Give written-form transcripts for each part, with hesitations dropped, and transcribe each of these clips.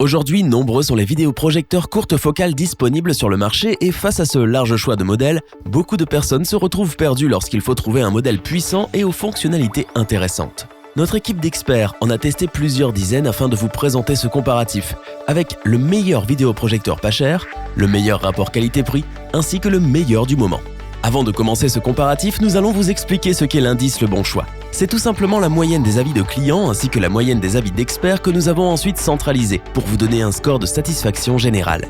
Aujourd'hui, nombreux sont les vidéoprojecteurs courte focale disponibles sur le marché et face à ce large choix de modèles, beaucoup de personnes se retrouvent perdues lorsqu'il faut trouver un modèle puissant et aux fonctionnalités intéressantes. Notre équipe d'experts en a testé plusieurs dizaines afin de vous présenter ce comparatif, avec le meilleur vidéoprojecteur pas cher, le meilleur rapport qualité-prix, ainsi que le meilleur du moment. Avant de commencer ce comparatif, nous allons vous expliquer ce qu'est l'indice Le Bon Choix. C'est tout simplement la moyenne des avis de clients ainsi que la moyenne des avis d'experts que nous avons ensuite centralisés pour vous donner un score de satisfaction générale.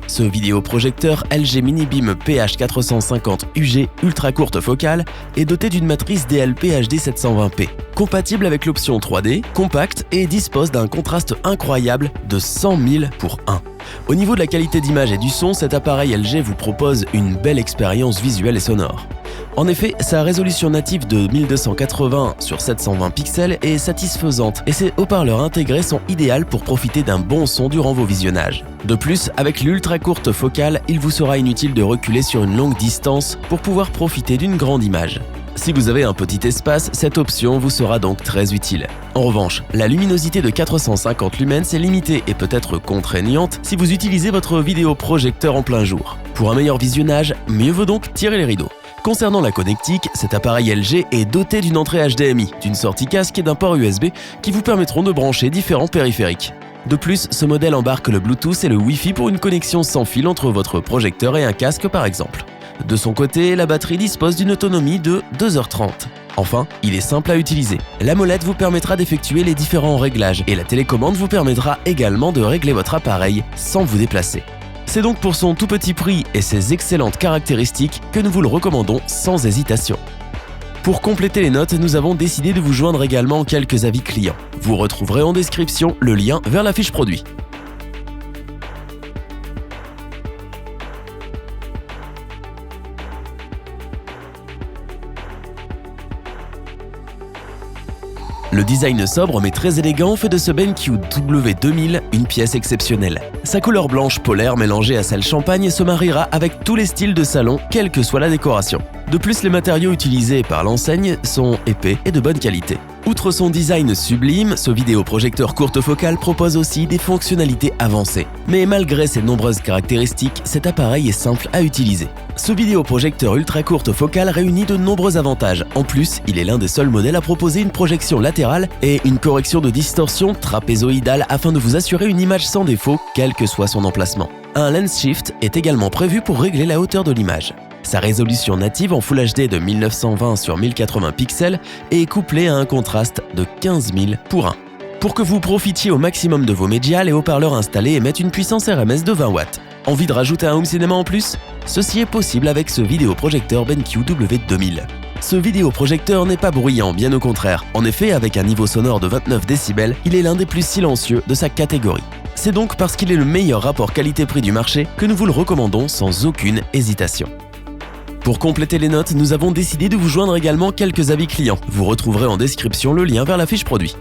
Ce vidéoprojecteur LG Mini-Beam PH450 UG ultra courte focale est doté d'une matrice DLP HD 720p, compatible avec l'option 3D, compact et dispose d'un contraste incroyable de 100 000 pour 1. Au niveau de la qualité d'image et du son, cet appareil LG vous propose une belle expérience visuelle et sonore. En effet, sa résolution native de 1280 sur 720 pixels est satisfaisante et ses haut-parleurs intégrés sont idéaux pour profiter d'un bon son durant vos visionnages. De plus, avec l'ultra courte focale, il vous sera inutile de reculer sur une longue distance pour pouvoir profiter d'une grande image. Si vous avez un petit espace, cette option vous sera donc très utile. En revanche, la luminosité de 450 lumens est limitée et peut être contraignante si vous utilisez votre vidéoprojecteur en plein jour. Pour un meilleur visionnage, mieux vaut donc tirer les rideaux. Concernant la connectique, cet appareil LG est doté d'une entrée HDMI, d'une sortie casque et d'un port USB qui vous permettront de brancher différents périphériques. De plus, ce modèle embarque le Bluetooth et le Wi-Fi pour une connexion sans fil entre votre projecteur et un casque par exemple. De son côté, la batterie dispose d'une autonomie de 2h30. Enfin, il est simple à utiliser. La molette vous permettra d'effectuer les différents réglages et la télécommande vous permettra également de régler votre appareil sans vous déplacer. C'est donc pour son tout petit prix et ses excellentes caractéristiques que nous vous le recommandons sans hésitation. Pour compléter les notes, nous avons décidé de vous joindre également quelques avis clients. Vous retrouverez en description le lien vers la fiche produit. Le design sobre mais très élégant fait de ce BenQ W2000 une pièce exceptionnelle. Sa couleur blanche polaire mélangée à celle champagne se mariera avec tous les styles de salon, quelle que soit la décoration. De plus, les matériaux utilisés par l'enseigne sont épais et de bonne qualité. Outre son design sublime, ce vidéoprojecteur courte focale propose aussi des fonctionnalités avancées. Mais malgré ses nombreuses caractéristiques, cet appareil est simple à utiliser. Ce vidéoprojecteur ultra courte focale réunit de nombreux avantages. En plus, il est l'un des seuls modèles à proposer une projection latérale et une correction de distorsion trapézoïdale afin de vous assurer une image sans défaut, quel que soit son emplacement. Un lens shift est également prévu pour régler la hauteur de l'image. Sa résolution native en Full HD de 1920 sur 1080 pixels est couplée à un contraste de 15 000 pour 1. Pour que vous profitiez au maximum de vos médias, les haut-parleurs installés émettent une puissance RMS de 20 watts. Envie de rajouter un home cinéma en plus? Ceci est possible avec ce vidéoprojecteur BenQ W2000. Ce vidéoprojecteur n'est pas bruyant, bien au contraire. En effet, avec un niveau sonore de 29 décibels, il est l'un des plus silencieux de sa catégorie. C'est donc parce qu'il est le meilleur rapport qualité-prix du marché que nous vous le recommandons sans aucune hésitation. Pour compléter les notes, nous avons décidé de vous joindre également quelques avis clients. Vous retrouverez en description le lien vers la fiche produit.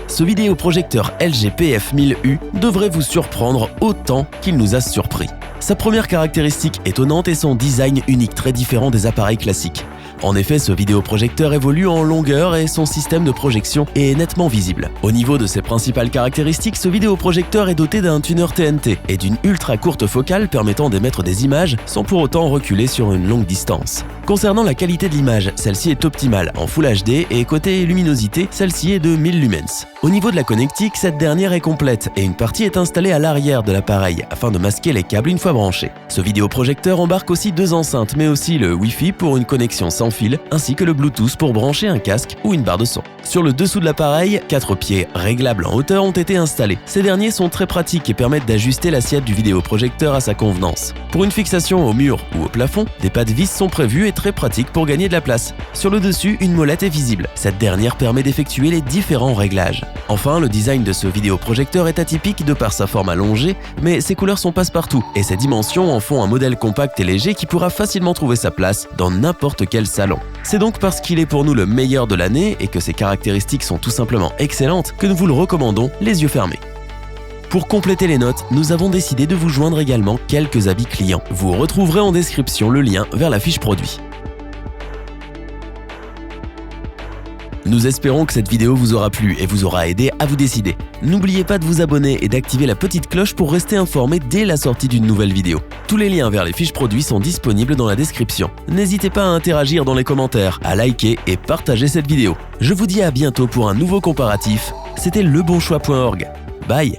Ce vidéoprojecteur LG PF1000U devrait vous surprendre autant qu'il nous a surpris. Sa première caractéristique étonnante est son design unique très différent des appareils classiques. En effet, ce vidéoprojecteur évolue en longueur et son système de projection est nettement visible. Au niveau de ses principales caractéristiques, ce vidéoprojecteur est doté d'un tuner TNT et d'une ultra courte focale permettant d'émettre des images sans pour autant reculer sur une longue distance. Concernant la qualité de l'image, celle-ci est optimale en Full HD et côté luminosité, celle-ci est de 1000 lumens. Au niveau de la connectique, cette dernière est complète et une partie est installée à l'arrière de l'appareil afin de masquer les câbles une fois branchés. Ce vidéoprojecteur embarque aussi deux enceintes mais aussi le Wi-Fi pour une connexion sans fil ainsi que le Bluetooth pour brancher un casque ou une barre de son. Sur le dessous de l'appareil, 4 pieds réglables en hauteur ont été installés. Ces derniers sont très pratiques et permettent d'ajuster l'assiette du vidéoprojecteur à sa convenance. Pour une fixation au mur ou au plafond, des pattes vis sont prévues et très pratiques pour gagner de la place. Sur le dessus, une molette est visible. Cette dernière permet d'effectuer les différents réglages. Enfin, le design de ce vidéoprojecteur est atypique de par sa forme allongée, mais ses couleurs sont passe-partout et ses dimensions en font un modèle compact et léger qui pourra facilement trouver sa place dans n'importe quelle salle salon. C'est donc parce qu'il est pour nous le meilleur de l'année et que ses caractéristiques sont tout simplement excellentes que nous vous le recommandons les yeux fermés. Pour compléter les notes, nous avons décidé de vous joindre également quelques avis clients. Vous retrouverez en description le lien vers la fiche produit. Nous espérons que cette vidéo vous aura plu et vous aura aidé à vous décider. N'oubliez pas de vous abonner et d'activer la petite cloche pour rester informé dès la sortie d'une nouvelle vidéo. Tous les liens vers les fiches produits sont disponibles dans la description. N'hésitez pas à interagir dans les commentaires, à liker et partager cette vidéo. Je vous dis à bientôt pour un nouveau comparatif. C'était lebonchoix.org. Bye!